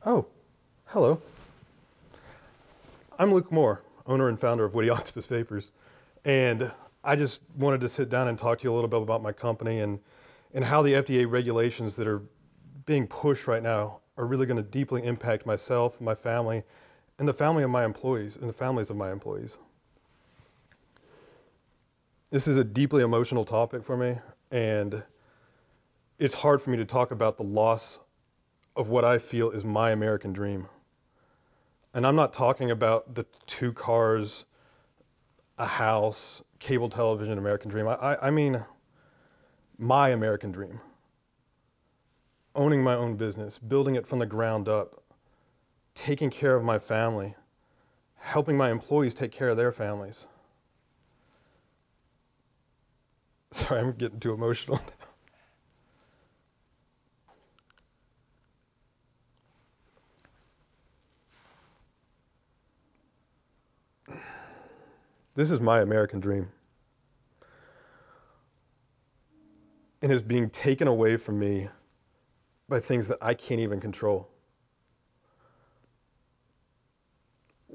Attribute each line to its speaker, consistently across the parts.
Speaker 1: Oh, hello. I'm Luke Moore, owner and founder of Wittyoctopus Vapors, and I just wanted to sit down and talk to you a little bit about my company and how the FDA regulations that are being pushed right now are really going to deeply impact myself, my family, and the family of my employees, and the families of my employees. This is a deeply emotional topic for me, and it's hard for me to talk about the loss of what I feel is my American dream. And I'm not talking about the 2 cars, a house, cable television American dream. I mean my American dream. Owning my own business, building it from the ground up, taking care of my family, helping my employees take care of their families. Sorry, I'm getting too emotional. This is my American dream. And it's being taken away from me by things that I can't even control.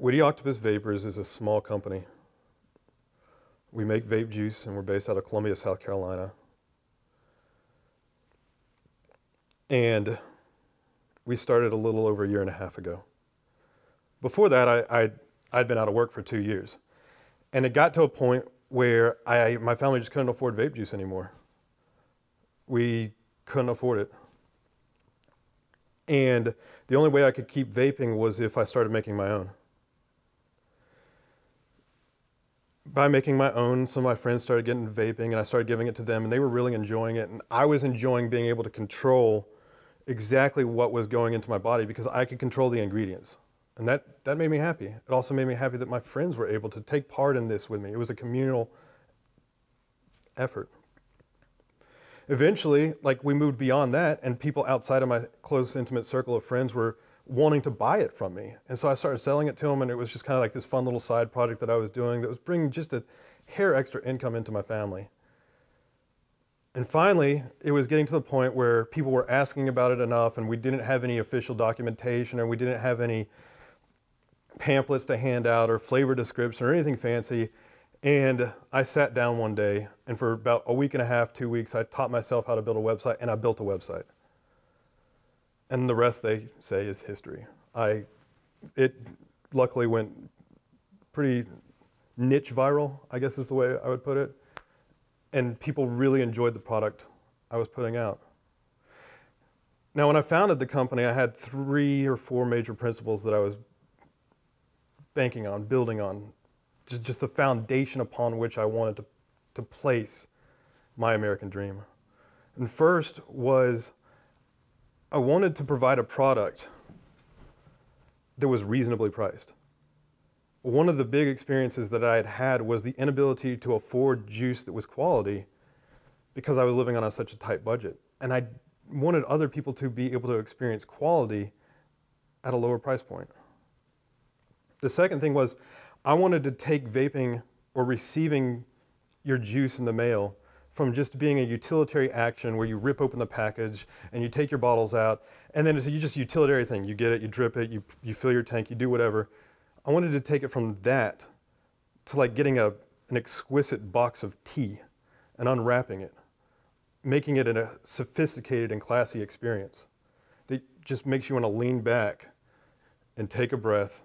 Speaker 1: Wittyoctopus Vapors is a small company. We make vape juice and we're based out of Columbia, South Carolina. And we started a little over a year and a half ago. Before that, I'd been out of work for 2 years. And it got to a point where my family just couldn't afford vape juice anymore. We couldn't afford it. And the only way I could keep vaping was if I started making my own. By making my own, some of my friends started getting vaping and I started giving it to them and they were really enjoying it. And I was enjoying being able to control exactly what was going into my body because I could control the ingredients. And that made me happy. It also made me happy that my friends were able to take part in this with me. It was a communal effort. Eventually, we moved beyond that and people outside of my close, intimate circle of friends were wanting to buy it from me. And so I started selling it to them and it was just kind of like this fun little side project that I was doing that was bringing just a hair extra income into my family. And finally, it was getting to the point where people were asking about it enough and we didn't have any official documentation and we didn't have any pamphlets to hand out or flavor description or anything fancy. And I sat down one day and for about a week and a half, 2 weeks, I taught myself how to build a website and I built a website. And the rest, they say, is history. It luckily went pretty niche viral, I guess is the way I would put it. And people really enjoyed the product I was putting out. Now, when I founded the company, I had 3 or 4 major principles that I was banking on, building on, just the foundation upon which I wanted to place my American dream. And first was I wanted to provide a product that was reasonably priced. One of the big experiences that I had had was the inability to afford juice that was quality because I was living on such a tight budget. And I wanted other people to be able to experience quality at a lower price point. The second thing was I wanted to take vaping or receiving your juice in the mail from just being a utilitarian action where you rip open the package and you take your bottles out and then it's just a utilitarian thing. You get it, you drip it, you fill your tank, you do whatever. I wanted to take it from that to getting an exquisite box of tea and unwrapping it, making it a sophisticated and classy experience that just makes you want to lean back and take a breath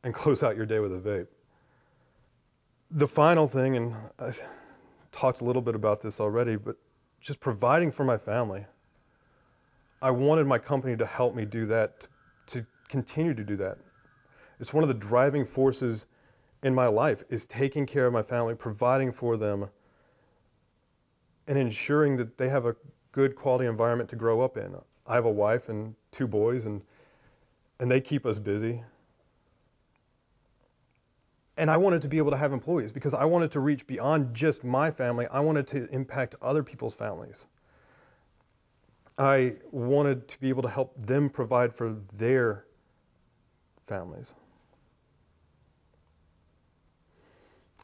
Speaker 1: and close out your day with a vape. The final thing, and I talked a little bit about this already, but just providing for my family. I wanted my company to help me do that, to continue to do that. It's one of the driving forces in my life is taking care of my family, providing for them, and ensuring that they have a good quality environment to grow up in. I have a wife and 2 boys, and they keep us busy. And I wanted to be able to have employees because I wanted to reach beyond just my family. I wanted to impact other people's families. I wanted to be able to help them provide for their families.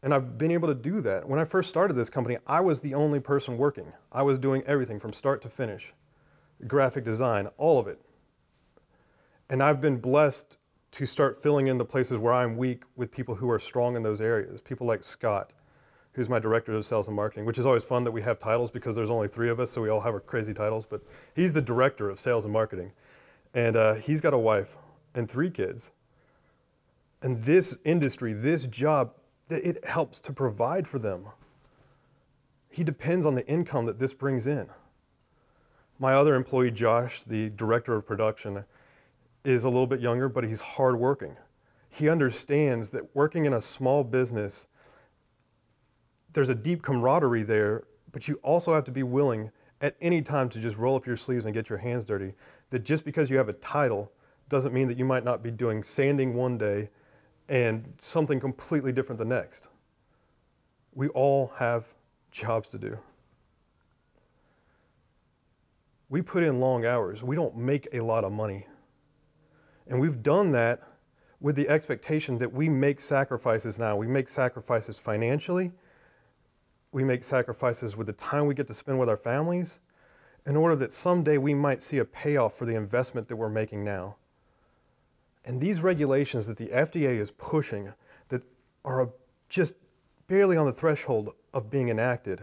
Speaker 1: And I've been able to do that. When I first started this company, I was the only person working. I was doing everything from start to finish, graphic design, all of it. And I've been blessed to start filling in the places where I'm weak with people who are strong in those areas. People like Scott, who's my director of sales and marketing, which is always fun that we have titles because there's only 3 of us, so we all have our crazy titles, but he's the director of sales and marketing. And he's got a wife and 3 kids. And this industry, this job, it helps to provide for them. He depends on the income that this brings in. My other employee, Josh, the director of production, is a little bit younger, but he's hardworking. He understands that working in a small business, there's a deep camaraderie there, but you also have to be willing at any time to just roll up your sleeves and get your hands dirty. That just because you have a title doesn't mean that you might not be doing sanding one day and something completely different the next. We all have jobs to do. We put in long hours. We don't make a lot of money. And we've done that with the expectation that we make sacrifices now. We make sacrifices financially. We make sacrifices with the time we get to spend with our families in order that someday we might see a payoff for the investment that we're making now. And these regulations that the FDA is pushing that are just barely on the threshold of being enacted,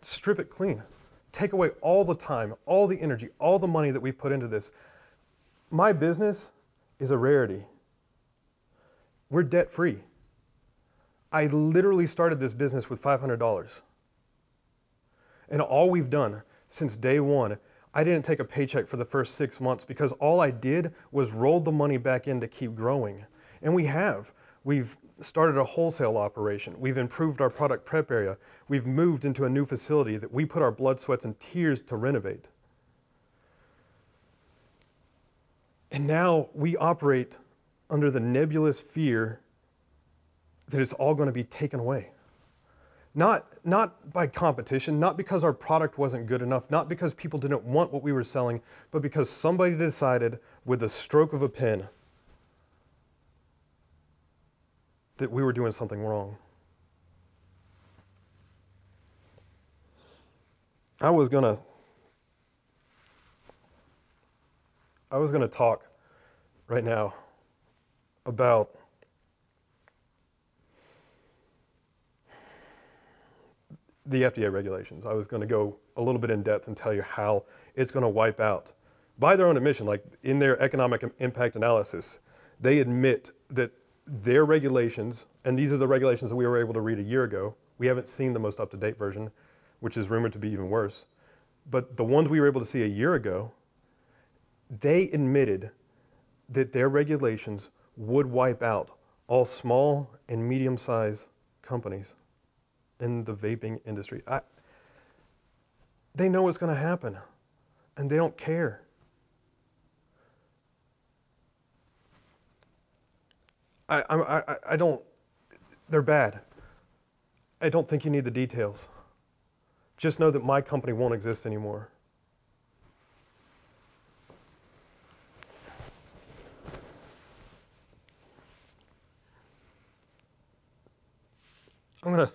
Speaker 1: strip it clean. Take away all the time, all the energy, all the money that we've put into this. My business is a rarity. We're debt-free. I literally started this business with $500. And all we've done since day one, I didn't take a paycheck for the first 6 months because all I did was roll the money back in to keep growing. And we have. We've started a wholesale operation. We've improved our product prep area. We've moved into a new facility that we put our blood, sweats, and tears to renovate. And now we operate under the nebulous fear that it's all going to be taken away. Not by competition, not because our product wasn't good enough, not because people didn't want what we were selling, but because somebody decided with the stroke of a pen that we were doing something wrong. I was gonna talk right now about the FDA regulations. I was going to go a little bit in depth and tell you how it's going to wipe out, by their own admission, like in their economic impact analysis, they admit that their regulations, and these are the regulations that we were able to read a year ago. We haven't seen the most up-to-date version, which is rumored to be even worse. But the ones we were able to see a year ago, they admitted that their regulations would wipe out all small and medium-sized companies in the vaping industry. They know what's going to happen, and they don't care. I don't, they're bad. I don't think you need the details. Just know that my company won't exist anymore. I'm going to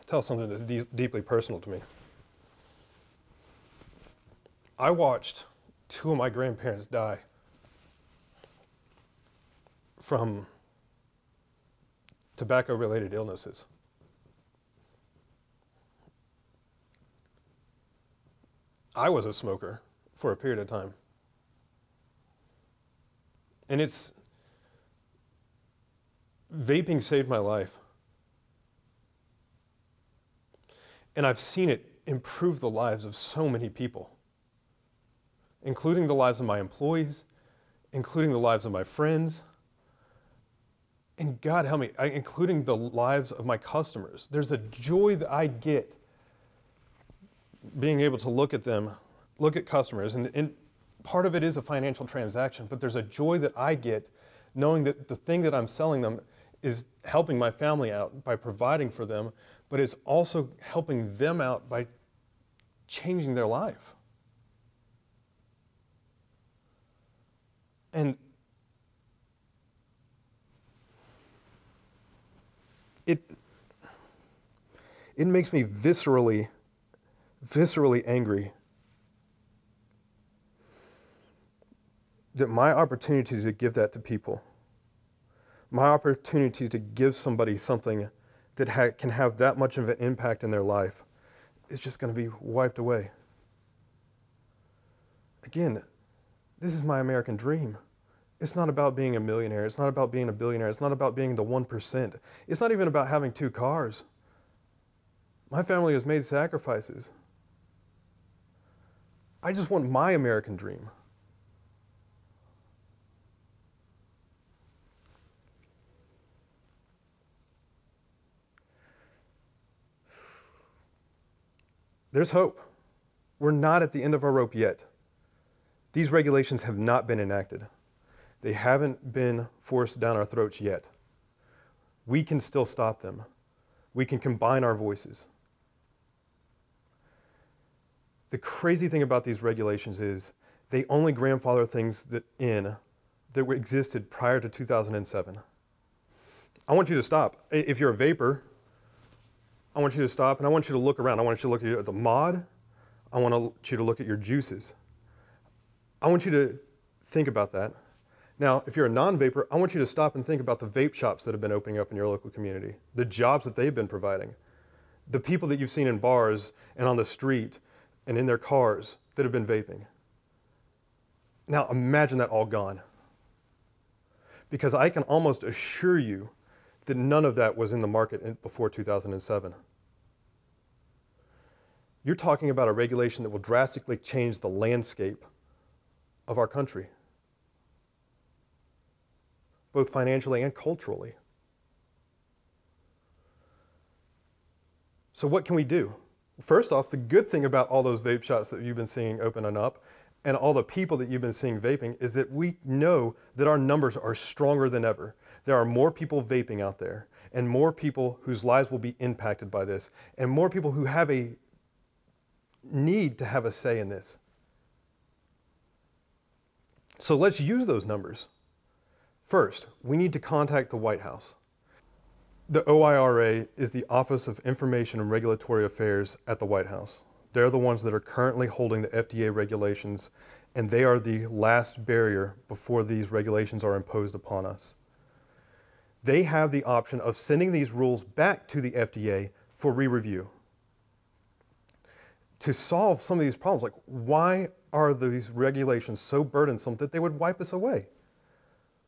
Speaker 1: tell something that's deeply personal to me. I watched 2 of my grandparents die from tobacco-related illnesses. I was a smoker for a period of time. And vaping saved my life. And I've seen it improve the lives of so many people, including the lives of my employees, including the lives of my friends, and God help me, including the lives of my customers. There's a joy that I get being able to look at them, look at customers, and part of it is a financial transaction, but there's a joy that I get knowing that the thing that I'm selling them is helping my family out by providing for them, but it's also helping them out by changing their life. And it makes me viscerally angry that my opportunity to give that to people, my opportunity to give somebody something that can have that much of an impact in their life is just going to be wiped away. Again, this is my American dream. It's not about being a millionaire. It's not about being a billionaire. It's not about being the 1%. It's not even about having 2 cars. My family has made sacrifices. I just want my American dream. There's hope. We're not at the end of our rope yet. These regulations have not been enacted. They haven't been forced down our throats yet. We can still stop them. We can combine our voices. The crazy thing about these regulations is they only grandfather things that existed prior to 2007. I want you to stop. If you're a vapor, I want you to stop and I want you to look around. I want you to look at the mod. I want you to look at your juices. I want you to think about that. Now, if you're a non-vapor, I want you to stop and think about the vape shops that have been opening up in your local community, the jobs that they've been providing, the people that you've seen in bars and on the street and in their cars that have been vaping. Now, imagine that all gone. Because I can almost assure you that none of that was in the market before 2007. You're talking about a regulation that will drastically change the landscape of our country, both financially and culturally. So what can we do? First off, the good thing about all those vape shops that you've been seeing opening up and all the people that you've been seeing vaping is that we know that our numbers are stronger than ever. There are more people vaping out there and more people whose lives will be impacted by this and more people who have a need to have a say in this. So let's use those numbers. First, we need to contact the White House. The OIRA is the Office of Information and Regulatory Affairs at the White House. They're the ones that are currently holding the FDA regulations, and they are the last barrier before these regulations are imposed upon us. They have the option of sending these rules back to the FDA for re-review. To solve some of these problems, like why are these regulations so burdensome that they would wipe us away?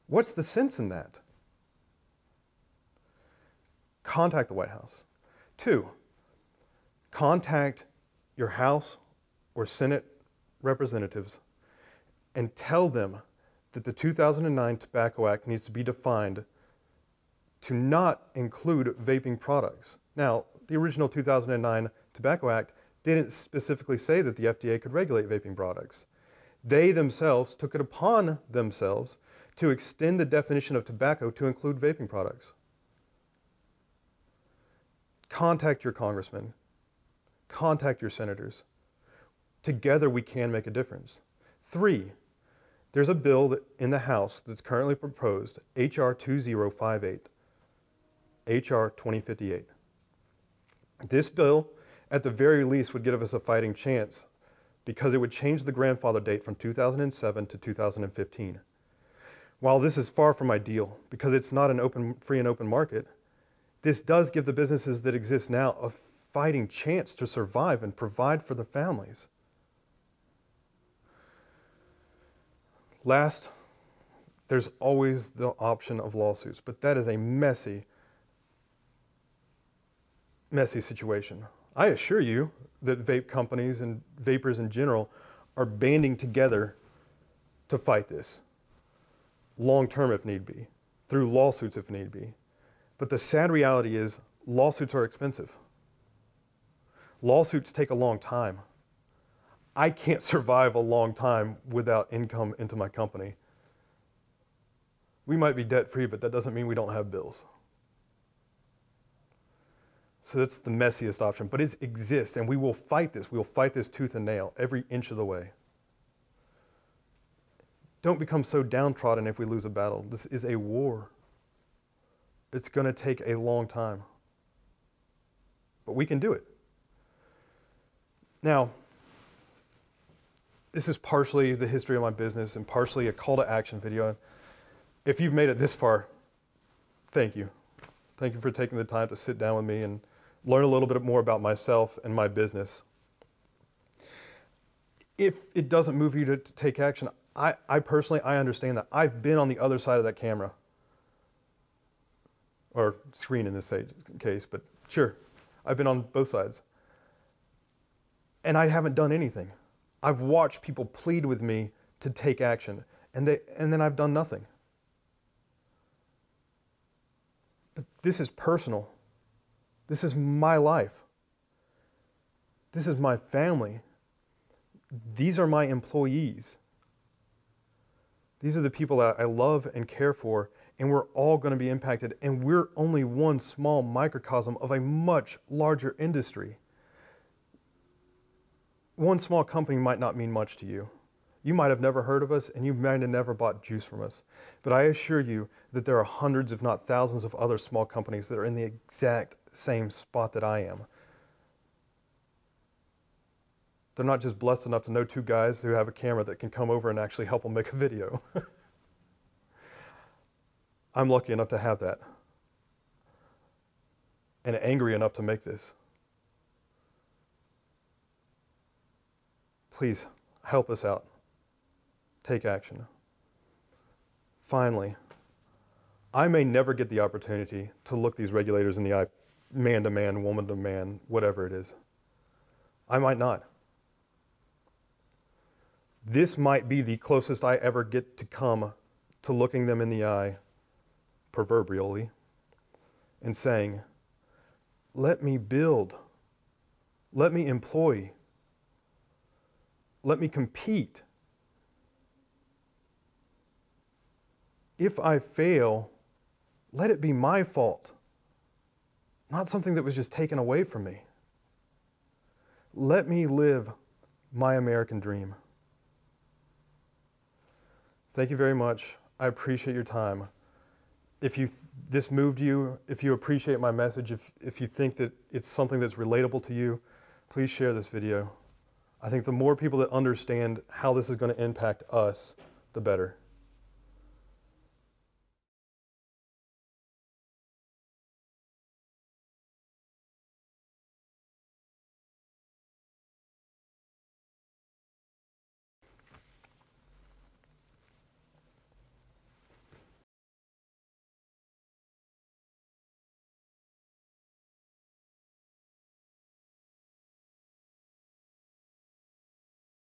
Speaker 1: What's the sense in that? Contact the White House. 2, contact your House or Senate representatives and tell them that the 2009 Tobacco Act needs to be defined to not include vaping products. Now, the original 2009 Tobacco Act didn't specifically say that the FDA could regulate vaping products. They themselves took it upon themselves to extend the definition of tobacco to include vaping products. Contact your congressman. Contact your senators. Together we can make a difference. 3, there's a bill in the House that's currently proposed, H.R. 2058, H.R. 2058. This bill, at the very least, would give us a fighting chance because it would change the grandfather date from 2007 to 2015. While this is far from ideal because it's not an free and open market, this does give the businesses that exist now a fighting chance to survive and provide for the families. Last, there's always the option of lawsuits, but that is a messy situation. I assure you that vape companies and vapors in general are banding together to fight this, long term if need be, through lawsuits if need be. But the sad reality is lawsuits are expensive. Lawsuits take a long time. I can't survive a long time without income into my company. We might be debt-free, but that doesn't mean we don't have bills. So that's the messiest option, but it exists, and we will fight this. We will fight this tooth and nail every inch of the way. Don't become so downtrodden if we lose a battle. This is a war. It's going to take a long time, but we can do it. Now, this is partially the history of my business and partially a call to action video. If you've made it this far, thank you. Thank you for taking the time to sit down with me and learn a little bit more about myself and my business. If it doesn't move you to take action, I personally, I understand that. I've been on the other side of that camera. Or screen in this case, but sure, I've been on both sides. And I haven't done anything. I've watched people plead with me to take action, and then I've done nothing. But this is personal. This is my life. This is my family. These are my employees. These are the people that I love and care for, and we're all going to be impacted, and we're only one small microcosm of a much larger industry. One small company might not mean much to you. You might have never heard of us, and you might have never bought juice from us. But I assure you that there are hundreds, if not thousands, of other small companies that are in the exact same spot that I am. They're not just blessed enough to know two guys who have a camera that can come over and actually help them make a video. I'm lucky enough to have that. And angry enough to make this. Please, help us out. Take action. Finally, I may never get the opportunity to look these regulators in the eye, man to man, woman to man, whatever it is. I might not. This might be the closest I ever get to come to looking them in the eye, proverbially, and saying, let me build, let me employ, let me compete. If I fail, let it be my fault, not something that was just taken away from me. Let me live my American dream. Thank you very much. I appreciate your time. If this moved you, if you appreciate my message, if you think that it's something that's relatable to you, please share this video. I think the more people that understand how this is going to impact us, the better.